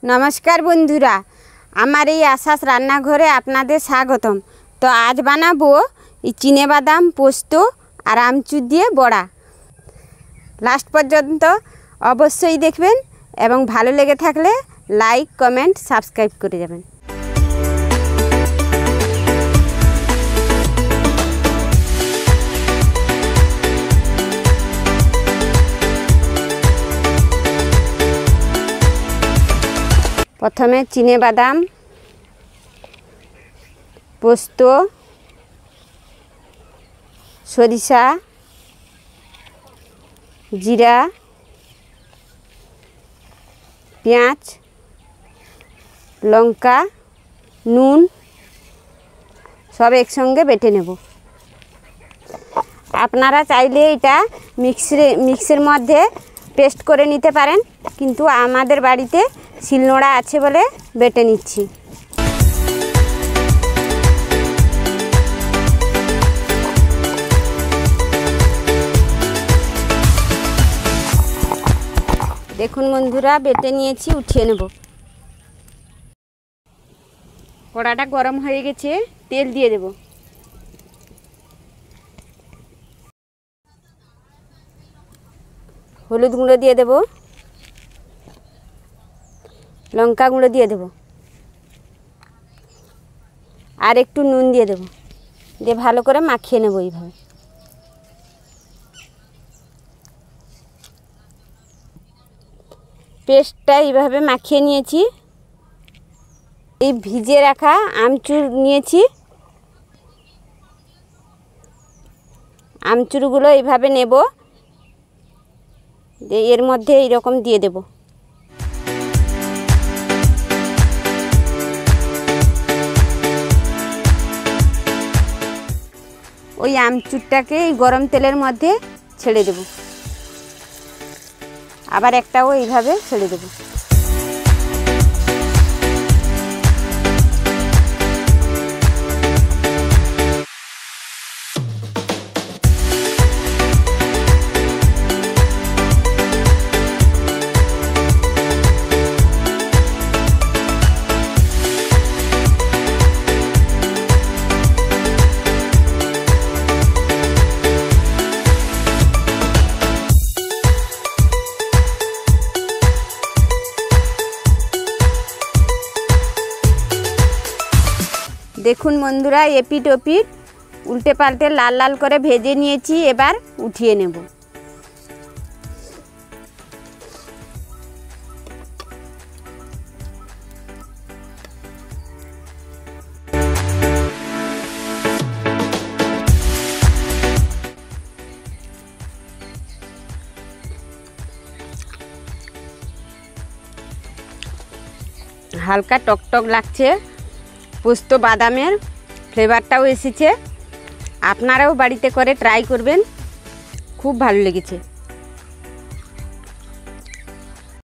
नमस्कार बंधुरा आमार ये आशास रान्नाघरे आपनादेर स्वागतम। तो आज बानाबो चीने बादाम पोस्तो और आमचूर दिए बड़ा। लास्ट पर्यन्त अवश्यई देखबेन एवं भालो लेगे थाकले लाइक कमेंट सबस्क्राइब करे जाबेन। प्रथमे चीने बादाम पोस्तो सरिषा जीरा पेঁয়াজ लंका नून सब एकसंगे बेटे नेब। आपनारा चाइले एटा मिक्सर मध्य पेस्ट करे निते पारेन, किन्तु आमादेर बाड़ीते शिलनोड़ा आछे बोले बेटे निচ্ছি। देखुन बंधुरा बेटे निয়েছি उठिए नेब। कड़ाटा गरम हो गेছে, तेल दिए देब। हलुद गुঁড়ো दिए देब, लंका गुঁড়ো दिए देव और एकटू नून दिए देव, दिए भालो करे माखिए नेब। এইভাবে पेस्टटा এইভাবে মাখিয়ে নিয়েছি। এই ভিজে রাখা আমচুর নিয়েছি, আমচুরগুলো এইভাবে নেব, এর মধ্যে এইরকম দিয়ে দেব। ওই আমচুরটাকে এই গরম তেলের মধ্যে ছেড়ে দেব, আবার একটাও এইভাবে ছেড়ে দেব। देखुन बंधुरा एपिट ओपिट उल्टे पाल्टे लाल लाल करे भेजे निয়েছি, एबार उठिए नेब। हालका टकटक लागছে, पोस्तो बादामेर फ्लेवरटाও এসেছে। আপনারাও বাড়িতে করে ট্রাই করবেন, খুব ভালো লেগেছে।